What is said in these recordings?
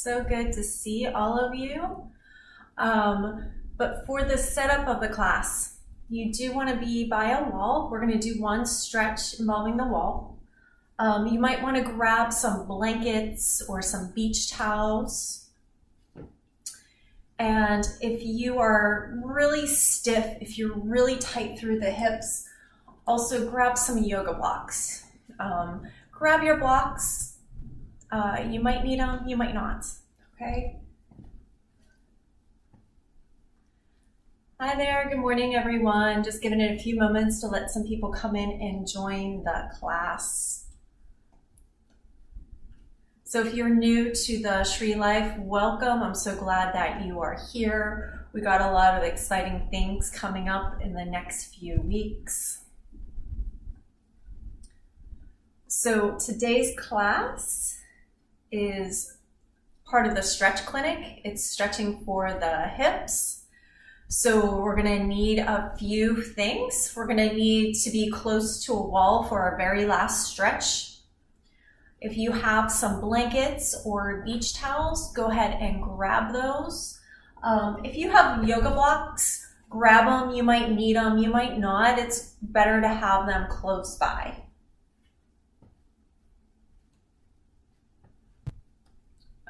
So good to see all of you. But for the setup of the class, you do want to be by a wall. We're going to do one stretch involving the wall. You might want to grab some blankets or some beach towels. And if you are really stiff, if you're really tight through the hips, also grab some yoga blocks. Grab your blocks. You might need them, you might not, okay? Hi there, good morning everyone. Just giving it a few moments to let some people come in and join the class. So if you're new to the Shri Life, welcome. I'm so glad that you are here. We got a lot of exciting things coming up in the next few weeks. So today's class is part of the stretch clinic. It's stretching for the hips. So we're gonna need a few things. We're gonna need to be close to a wall for our very last stretch. If you have some blankets or beach towels, go ahead and grab those. If you have yoga blocks, grab them. You might need them, you might not. It's better to have them close by.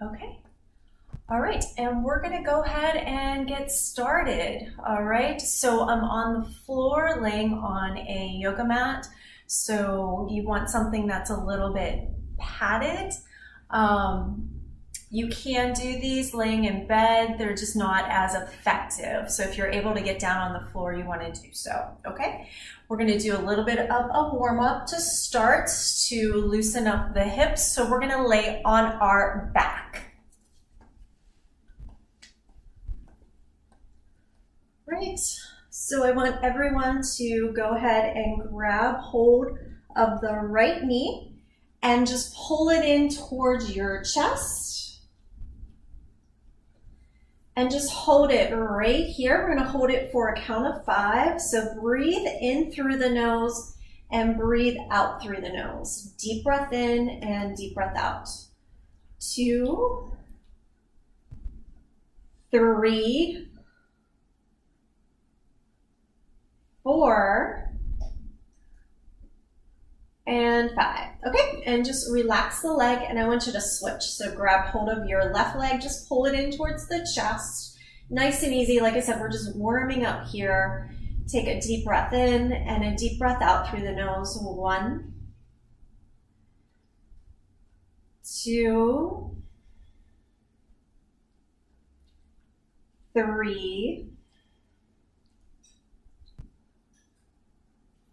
Okay. All right, and we're gonna go ahead and get started. All right, so I'm on the floor laying on a yoga mat. So you want something that's a little bit padded. You can do these laying in bed. They're just not as effective. So if you're able to get down on the floor, you want to do so, okay? We're gonna do a little bit of a warm up to start to loosen up the hips. So we're gonna lay on our back. Great, so I want everyone to go ahead and grab hold of the right knee and just pull it in towards your chest. And just hold it right here. We're gonna hold it for a count of 5. So breathe in through the nose and breathe out through the nose. Deep breath in and deep breath out. 2, 3, 4, and 5. Okay, and just relax the leg, and I want you to switch. So grab hold of your left leg, just pull it in towards the chest. Nice and easy. Like I said, we're just warming up here. Take a deep breath in and a deep breath out through the nose. 1, 2, 3,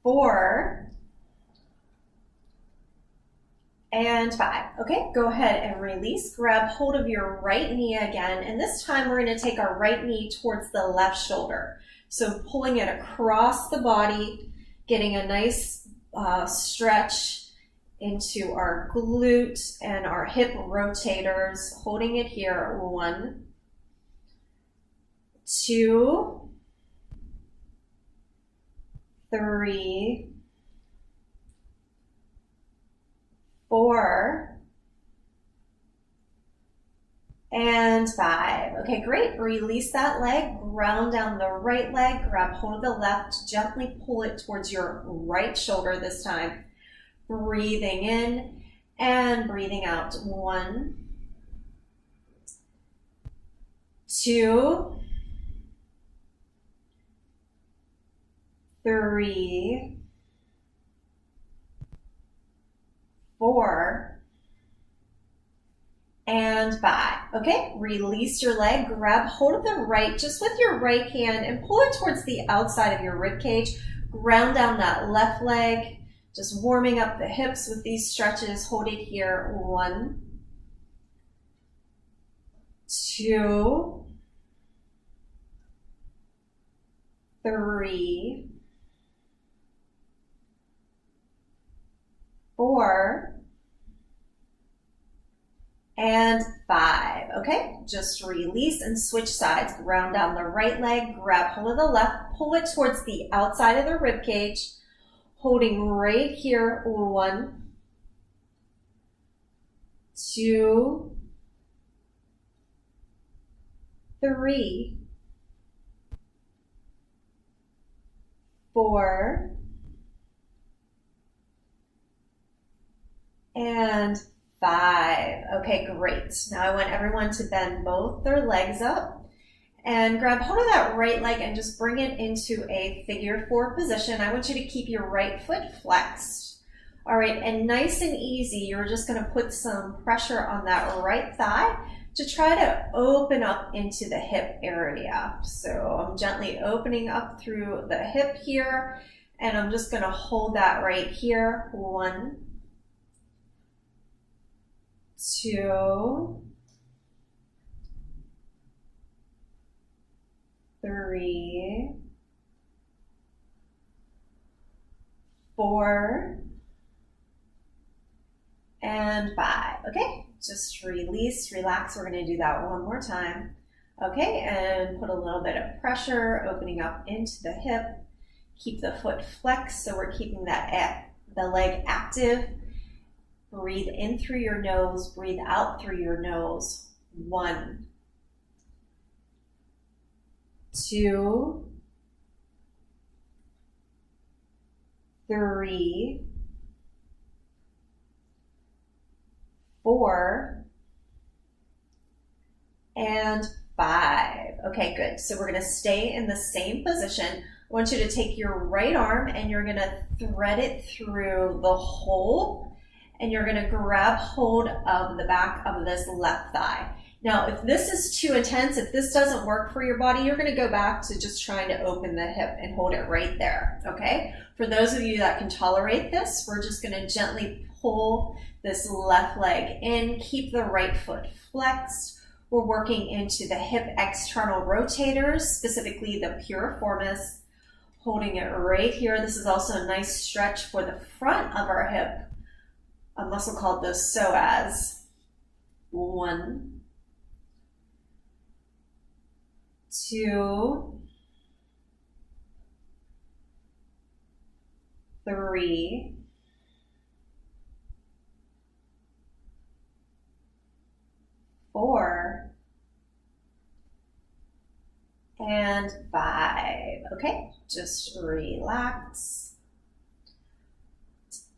4, and 5. Okay, go ahead and release. Grab hold of your right knee again, and this time we're going to take our right knee towards the left shoulder. So pulling it across the body, getting a nice stretch into our glute and our hip rotators, holding it here. 1, 2, 3, 4, and 5. Okay, great. Release that leg, ground down the right leg, grab hold of the left, gently pull it towards your right shoulder this time. Breathing in and breathing out. 1, 2, 3, 4, and 5. Okay, release your leg, grab hold of the right just with your right hand and pull it towards the outside of your rib cage. Ground down that left leg, just warming up the hips with these stretches. Hold it here. 1, 2, 3, 4, and 5. Okay, just release and switch sides. Ground down the right leg, grab hold of the left, pull it towards the outside of the rib cage, holding right here. 1, 2, 3, 4, and 5. Okay, great. Now I want everyone to bend both their legs up and grab hold of that right leg and just bring it into a figure 4 position. I want you to keep your right foot flexed. All right, and nice and easy, you're just gonna put some pressure on that right thigh to try to open up into the hip area. So I'm gently opening up through the hip here, and I'm just gonna hold that right here. 1, 2, 3, 4, and 5. Okay, just release, relax. We're going to do that one more time. Okay, and put a little bit of pressure, opening up into the hip. Keep the foot flexed, so we're keeping the leg active. Breathe in through your nose, breathe out through your nose. 1, 2, 3, 4, and 5. Okay, good. So we're going to stay in the same position. I want you to take your right arm and you're going to thread it through the hole, and you're going to grab hold of the back of this left thigh. Now, if this is too intense, if this doesn't work for your body, you're going to go back to just trying to open the hip and hold it right there, okay? For those of you that can tolerate this, we're just going to gently pull this left leg in, keep the right foot flexed. We're working into the hip external rotators, specifically the piriformis, holding it right here. This is also a nice stretch for the front of our hip, a muscle called the psoas. 1, 2, 3, 4, and 5. Okay, just relax.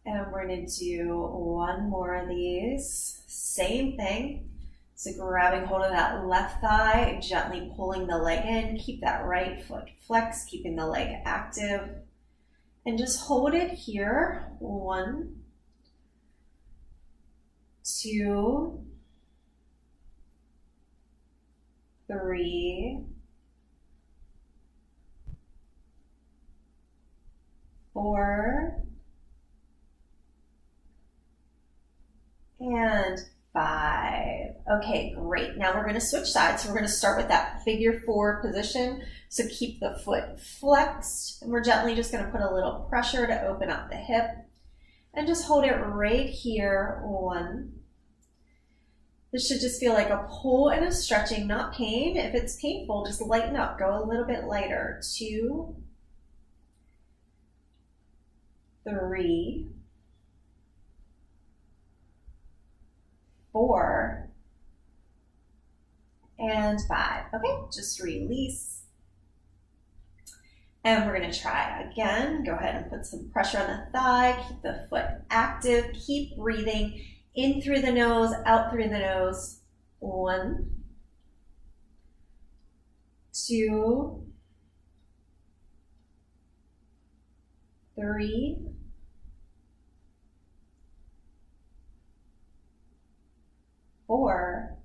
And we're going to do one more of these. Same thing. So grabbing hold of that left thigh, gently pulling the leg in, keep that right foot flexed, keeping the leg active. And just hold it here. 1, 2, 3, 4, and 5. Okay, great. Now we're going to switch sides. So we're going to start with that figure 4 position. So keep the foot flexed, and we're gently just going to put a little pressure to open up the hip, and just hold it right here. 1. This should just feel like a pull and a stretching, not pain. If it's painful, just lighten up. Go a little bit lighter. 2, 3, 4, and 5. Okay, just release. And we're going to try again. Go ahead and put some pressure on the thigh. Keep the foot active. Keep breathing in through the nose, out through the nose. 1, 2, 3, 4,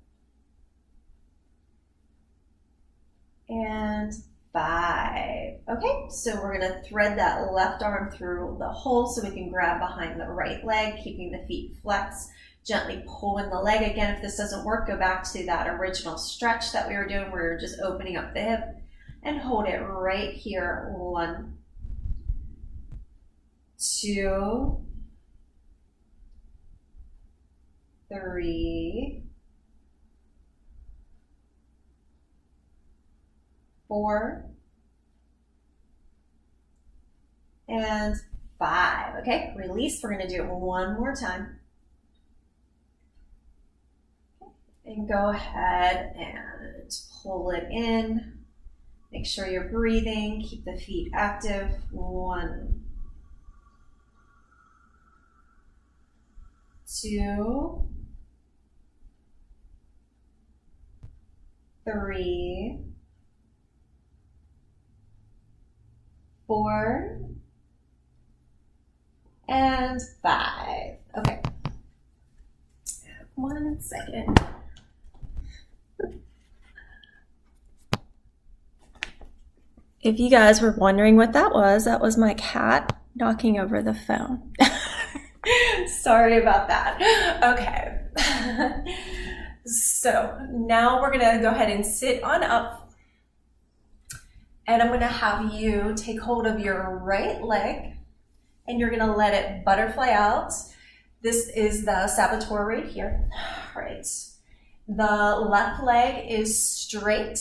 and 5. Okay, so we're going to thread that left arm through the hole so we can grab behind the right leg, keeping the feet flexed, gently pulling the leg. Again, if this doesn't work, go back to that original stretch that we were doing where you're just opening up the hip, and hold it right here. 1, 2, 3, 4, and 5. Okay, release. We're going to do it one more time. And go ahead and pull it in. Make sure you're breathing. Keep the feet active. 1, 2, 3, 4, and 5. Okay. 1 second. If you guys were wondering what that was my cat knocking over the phone. Sorry about that. Okay. So now we're gonna go ahead and sit on up, and I'm gonna have you take hold of your right leg and you're gonna let it butterfly out. This is the saboteur right here. Right. The left leg is straight.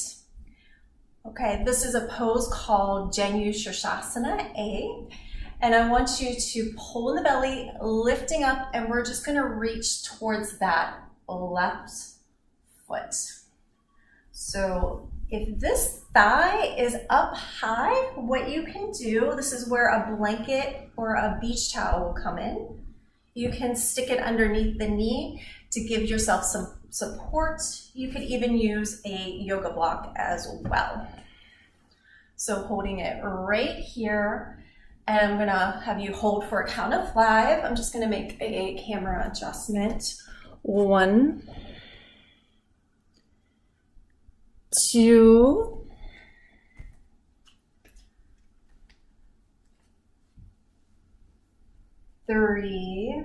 Okay, this is a pose called Janu Shirshasana A. And I want you to pull in the belly, lifting up, and we're just gonna reach towards that left foot. So if this thigh is up high, what you can do, this is where a blanket or a beach towel will come in. You can stick it underneath the knee to give yourself some support. You could even use a yoga block as well. So holding it right here, and I'm gonna have you hold for a count of 5. I'm just gonna make a camera adjustment. 1, 2, 3,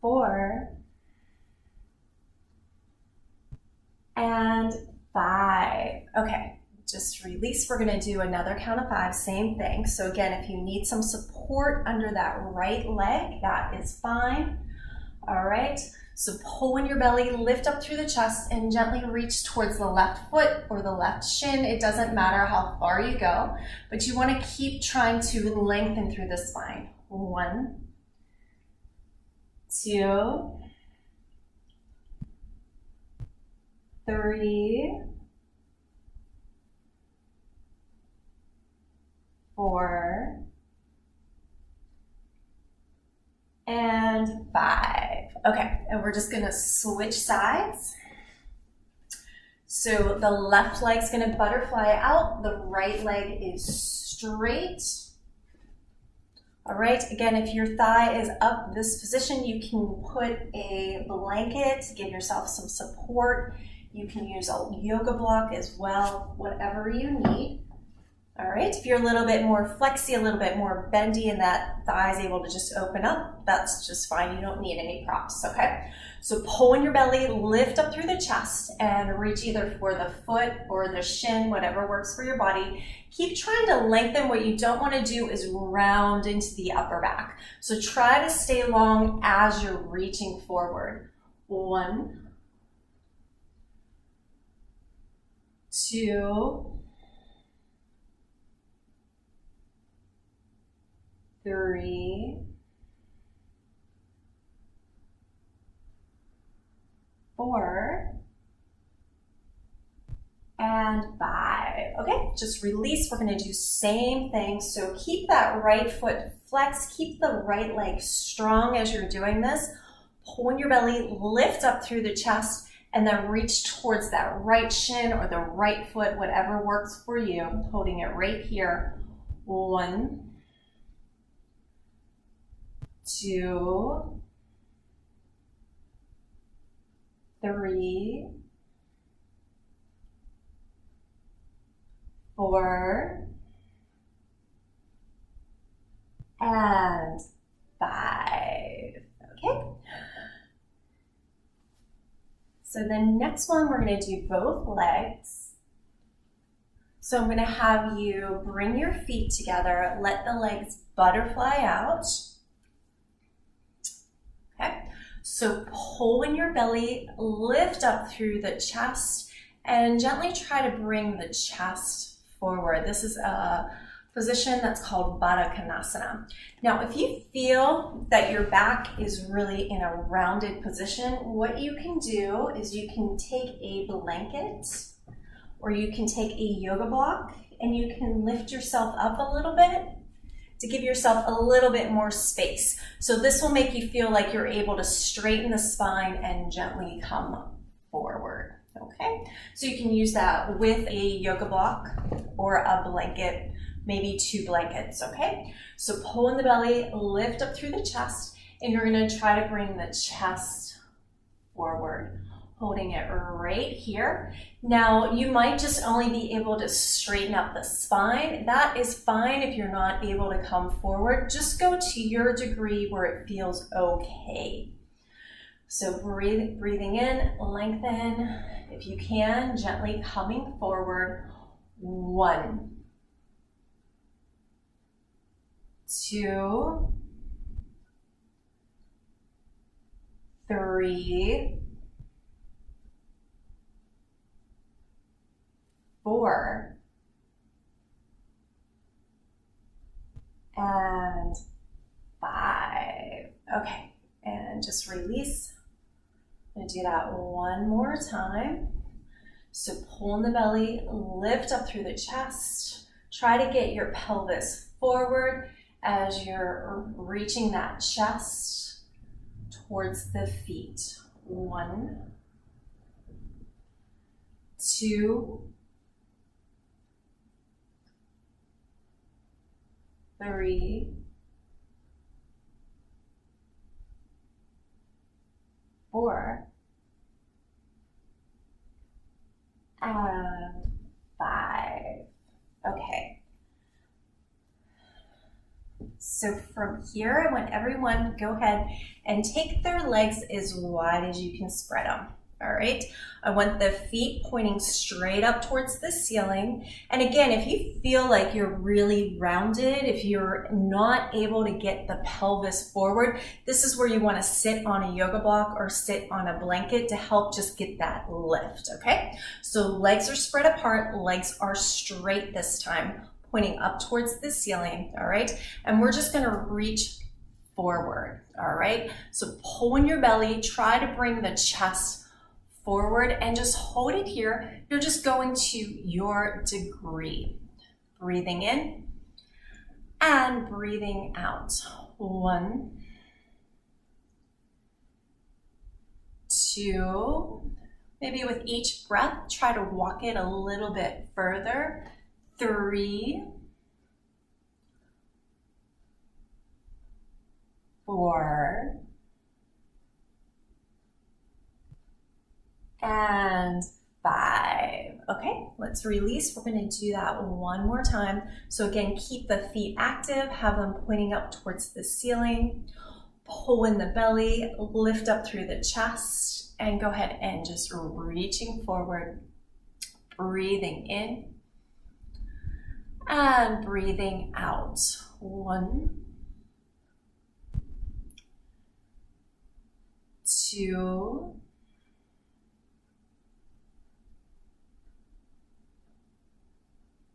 4, and 5. Okay, just release. We're gonna do another count of 5, same thing. So again, if you need some support under that right leg, that is fine. All right, so pull in your belly, lift up through the chest, and gently reach towards the left foot or the left shin. It doesn't matter how far you go, but you wanna keep trying to lengthen through the spine. 1, 2, 3, 4, and 5. Okay, and we're just gonna switch sides. So the left leg's gonna butterfly out, the right leg is straight. All right, again, if your thigh is up this position, you can put a blanket to give yourself some support. You can use a yoga block as well, whatever you need. All right, if you're a little bit more flexy, a little bit more bendy, and that thigh is able to just open up, that's just fine. You don't need any props, okay? So pull in your belly, lift up through the chest, and reach either for the foot or the shin, whatever works for your body. Keep trying to lengthen. What you don't want to do is round into the upper back. So try to stay long as you're reaching forward. 1, 2, 3, 4, and 5. Okay, just release. We're gonna do same thing. So keep that right foot flexed, keep the right leg strong as you're doing this. Pull in your belly, lift up through the chest, and then reach towards that right shin or the right foot, whatever works for you. I'm holding it right here. 1, 2, 3, 4, and 5. Okay. So the next one, we're going to do both legs. So I'm going to have you bring your feet together, let the legs butterfly out. Okay. So pull in your belly, lift up through the chest, and gently try to bring the chest forward. This is position that's called Baddha Konasana. Now, if you feel that your back is really in a rounded position, what you can do is you can take a blanket or you can take a yoga block and you can lift yourself up a little bit to give yourself a little bit more space. So this will make you feel like you're able to straighten the spine and gently come forward. Okay, so you can use that with a yoga block or a blanket, maybe 2 blankets, okay? So pull in the belly, lift up through the chest, and you're gonna try to bring the chest forward, holding it right here. Now, you might just only be able to straighten up the spine. That is fine if you're not able to come forward. Just go to your degree where it feels okay. So breathing in, lengthen. If you can, gently coming forward. 1, 2, 3, 4, and 5. Okay, and just release. I'm gonna do that one more time. So pull in the belly, lift up through the chest. Try to get your pelvis forward as you're reaching that chest towards the feet. 1, 2, 3, 4, and 5. Okay. So from here, I want everyone to go ahead and take their legs as wide as you can spread them. All right. I want the feet pointing straight up towards the ceiling. And again, if you feel like you're really rounded, if you're not able to get the pelvis forward, this is where you want to sit on a yoga block or sit on a blanket to help just get that lift. Okay. So legs are spread apart, legs are straight this time, pointing up towards the ceiling. All right. And we're just going to reach forward. All right. So pull in your belly, try to bring the chest forward and just hold it here. You're just going to your degree. Breathing in and breathing out. 1, 2, maybe with each breath, try to walk it a little bit further. 3, 4, and 5. Okay, let's release. We're going to do that one more time. So again, keep the feet active, have them pointing up towards the ceiling. Pull in the belly, lift up through the chest, and go ahead and just reaching forward, breathing in and breathing out. 1, 2,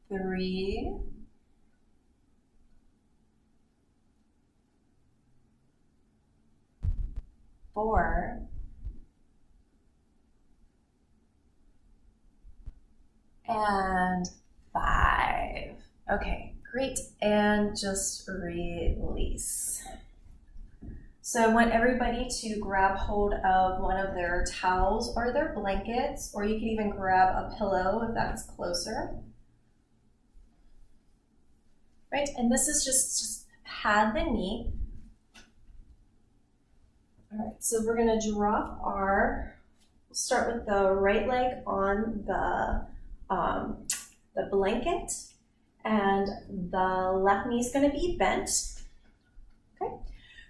3, 4, and 5. Okay, great. And just release. So I want everybody to grab hold of one of their towels or their blankets, or you can even grab a pillow if that's closer. Right, and this is just pad the knee. All right, so we're gonna drop we'll start with the right leg on the blanket, and the left knee is gonna be bent. Okay,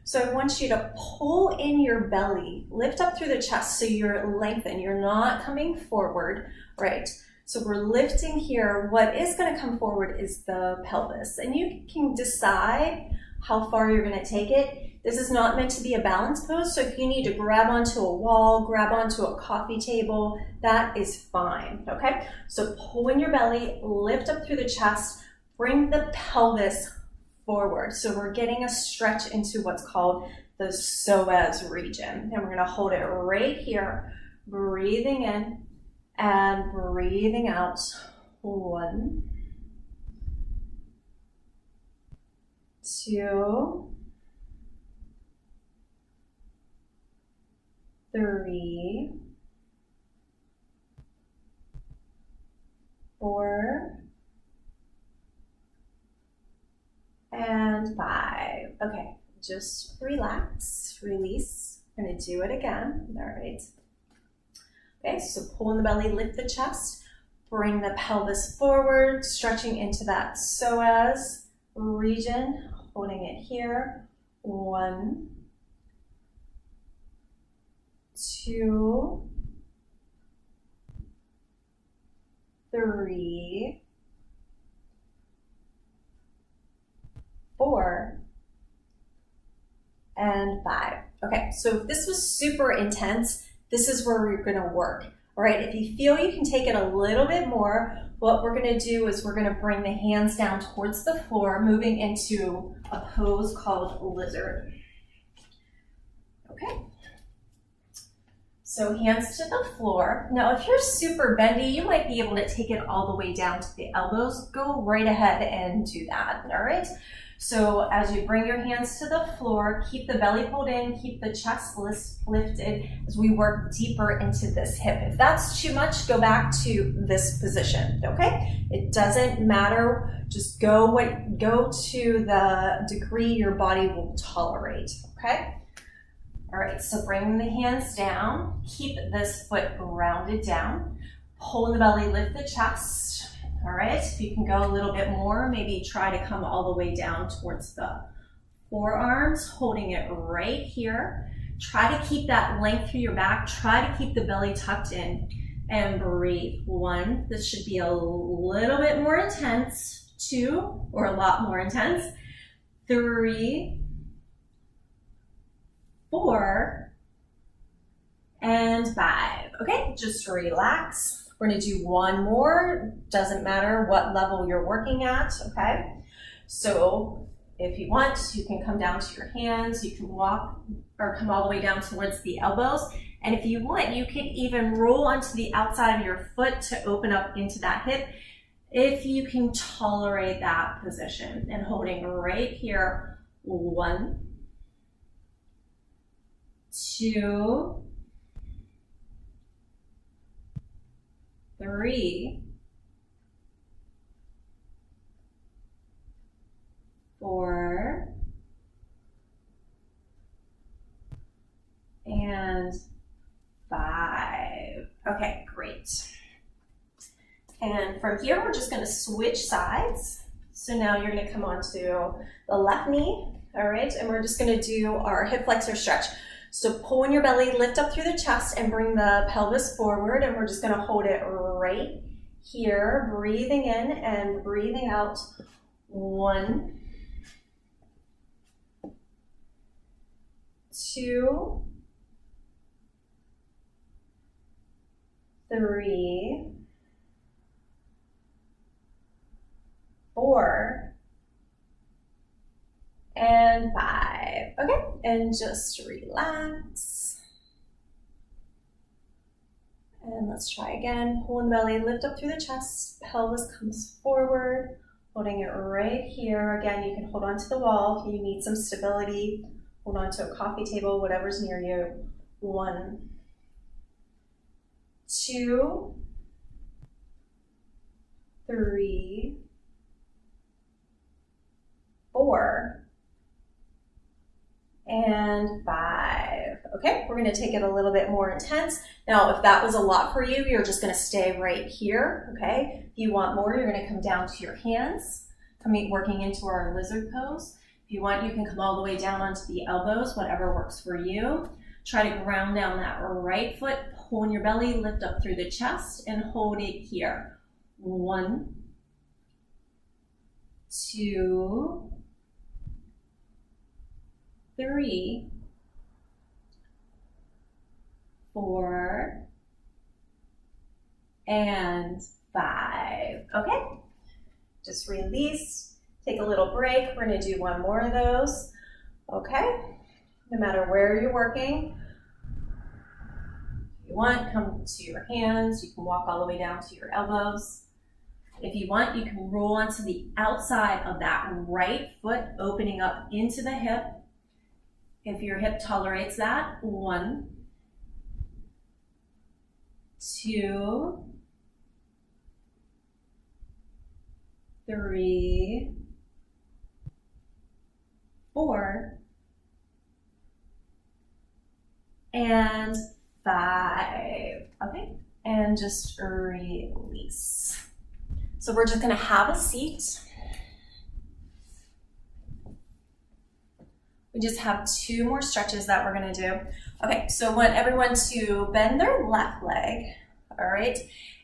so I want you to pull in your belly, lift up through the chest so you're lengthened, you're not coming forward, right? So we're lifting here. What is going to come forward is the pelvis, and you can decide how far you're going to take it. This is not meant to be a balance pose, so if you need to grab onto a wall, grab onto a coffee table, that is fine, okay? So pull in your belly, lift up through the chest, Bring the pelvis forward. So we're getting a stretch into what's called the psoas region. And we're gonna hold it right here, breathing in and breathing out. 1, 2, 3, 4, and 5. Okay, just relax, release. I'm gonna do it again. All right. Okay, so pull in the belly, lift the chest, bring the pelvis forward, stretching into that psoas region, holding it here. 1, 2, 3, 4, and 5. Okay, so if this was super intense, this is where we're gonna work. All right, if you feel you can take it a little bit more, what we're gonna do is we're gonna bring the hands down towards the floor, moving into a pose called lizard. Okay. So hands to the floor. Now, if you're super bendy, you might be able to take it all the way down to the elbows. Go right ahead and do that, all right? So as you bring your hands to the floor, keep the belly pulled in, keep the chest lifted as we work deeper into this hip. If that's too much, go back to this position, okay? It doesn't matter, just go to the degree your body will tolerate, okay? All right, so bring the hands down, keep this foot grounded down, pull in the belly, lift the chest. All right, if you can go a little bit more, maybe try to come all the way down towards the forearms, holding it right here. Try to keep that length through your back. Try to keep the belly tucked in and breathe. 1, this should be a little bit more intense. 2, or a lot more intense. 3, 4, and 5. Okay, just relax. We're gonna do one more. Doesn't matter what level you're working at, okay? So if you want, you can come down to your hands, you can walk or come all the way down towards the elbows. And if you want, you could even roll onto the outside of your foot to open up into that hip if you can tolerate that position. And holding right here, 1, 2, 3, 4, and 5. Okay, great. And from here, we're just going to switch sides. So now you're going to come onto the left knee, all right? And we're just going to do our hip flexor stretch. So pull in your belly, lift up through the chest, and bring the pelvis forward. And we're just going to hold it right here, breathing in and breathing out. 1, 2, 3, 4, and 5. Okay, and just relax. And let's try again. Pull in the belly, lift up through the chest, pelvis comes forward, holding it right here. Again, you can hold on to the wall if you need some stability. Hold on to a coffee table, whatever's near you. 1, 2, 3, 4, and 5. Okay, we're gonna take it a little bit more intense. Now, if that was a lot for you, you're just gonna stay right here, okay? If you want more, you're gonna come down to your hands, working into our lizard pose. If you want, you can come all the way down onto the elbows, whatever works for you. Try to ground down that right foot, pull in your belly, lift up through the chest, and hold it here. 1, 2, 3, 4, and 5. Okay. Just release, take a little break. We're gonna do one more of those, okay? No matter where you're working. If you want, come to your hands. You can walk all the way down to your elbows. If you want, you can roll onto the outside of that right foot, opening up into the hip. If your hip tolerates that, 1, 2, 3, 4, and 5. Okay, and just release. So we're just gonna have a seat. We just have 2 more stretches that we're gonna do. Okay, so I want everyone to bend their left leg, all right?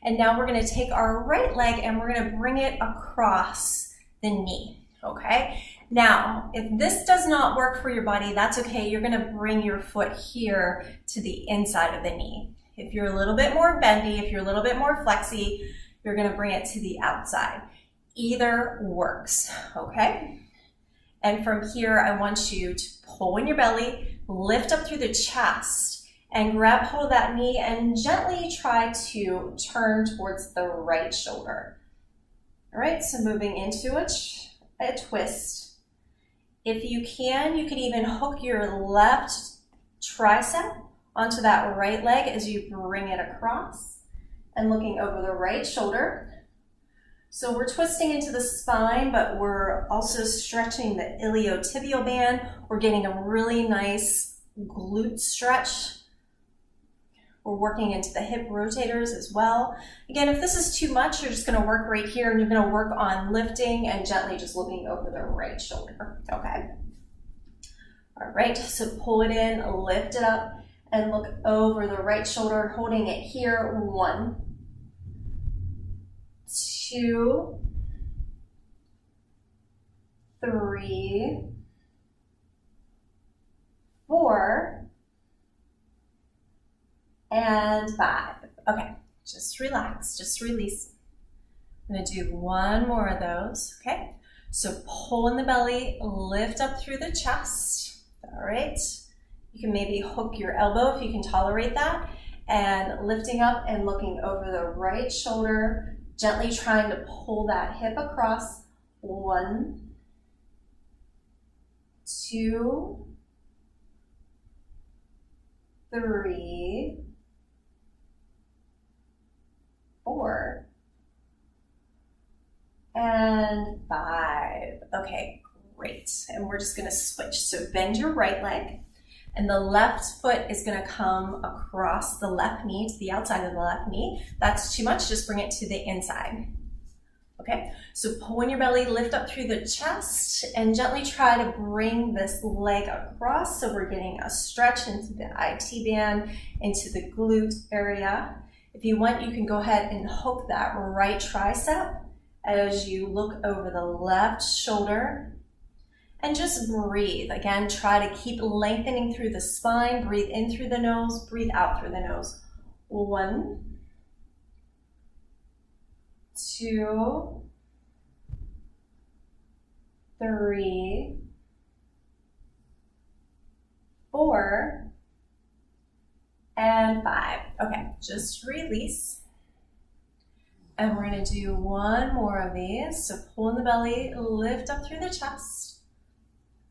And now we're gonna take our right leg and we're gonna bring it across the knee, okay? Now, if this does not work for your body, that's okay. You're gonna bring your foot here to the inside of the knee. If you're a little bit more bendy, if you're a little bit more flexy, you're gonna bring it to the outside. Either works, okay? And from here, I want you to pull in your belly, lift up through the chest, and grab hold of that knee and gently try to turn towards the right shoulder. All right, so moving into a twist. If you can even hook your left tricep onto that right leg as you bring it across and looking over the right shoulder. So we're twisting into the spine, but we're also stretching the iliotibial band. We're getting a really nice glute stretch. We're working into the hip rotators as well. Again, if this is too much, you're just gonna work right here and you're gonna work on lifting and gently just looking over the right shoulder, okay? All right, so pull it in, lift it up, and look over the right shoulder, holding it here. 1, 2, 3, 4, and 5. Okay, just relax, just release. I'm gonna do one more of those, okay? So pull in the belly, lift up through the chest, all right? You can maybe hook your elbow if you can tolerate that, and lifting up and looking over the right shoulder, gently trying to pull that hip across. 1, 2, 3, 4, and 5. Okay, great. And we're just gonna switch. So bend your right leg, and the left foot is gonna come across the left knee to the outside of the left knee. That's too much, just bring it to the inside. Okay, so pull in your belly, lift up through the chest, and gently try to bring this leg across. So we're getting a stretch into the IT band, into the glute area. If you want, you can go ahead and hook that right tricep as you look over the left shoulder. And just breathe. Again, try to keep lengthening through the spine. Breathe in through the nose, breathe out through the nose. 1, 2, 3, 4, and 5. Okay, just release. And we're gonna do one more of these. So pull in the belly, lift up through the chest.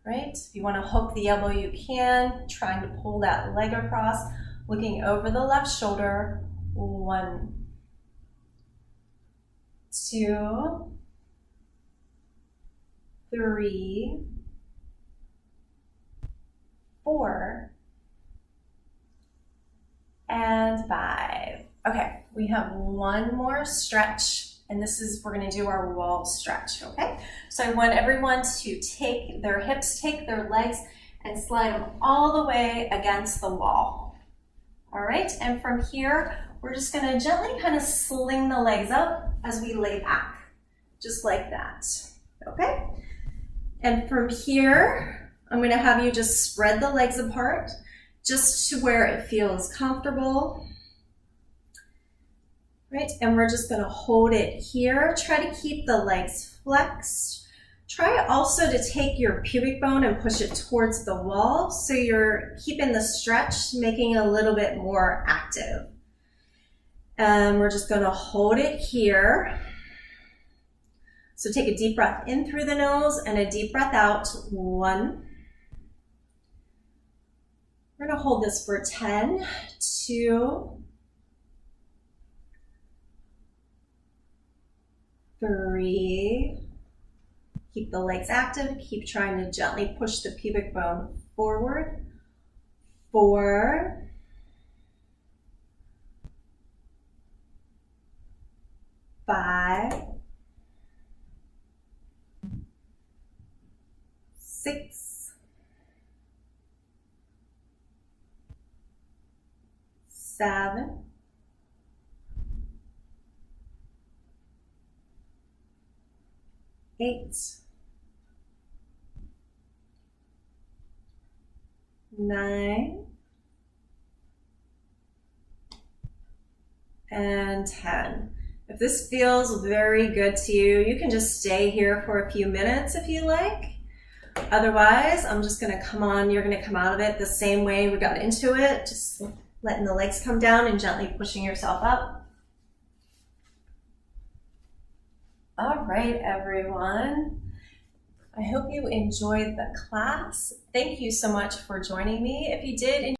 Right? If you want to hook the elbow, you can. Trying to pull that leg across, looking over the left shoulder. 1, 2, 3, 4, and 5. Okay, we have one more stretch. And this is, we're gonna do our wall stretch, okay? So I want everyone to take their hips, take their legs, and slide them all the way against the wall. All right, and from here, we're just gonna gently kind of sling the legs up as we lay back, just like that, okay? And from here, I'm gonna have you just spread the legs apart, just to where it feels comfortable. Right, and we're just gonna hold it here. Try to keep the legs flexed. Try also to take your pubic bone and push it towards the wall so you're keeping the stretch, making it a little bit more active. And we're just gonna hold it here. So take a deep breath in through the nose and a deep breath out. 1. We're gonna hold this for 10, 2, 3. Keep the legs active. Keep trying to gently push the pubic bone forward. 4. 5. 6. 7. 8. 9. And 10. If this feels very good to you, you can just stay here for a few minutes if you like. Otherwise, I'm just gonna come on, you're gonna come out of it the same way we got into it, just letting the legs come down and gently pushing yourself up. All right, everyone. I hope you enjoyed the class. Thank you so much for joining me. If you did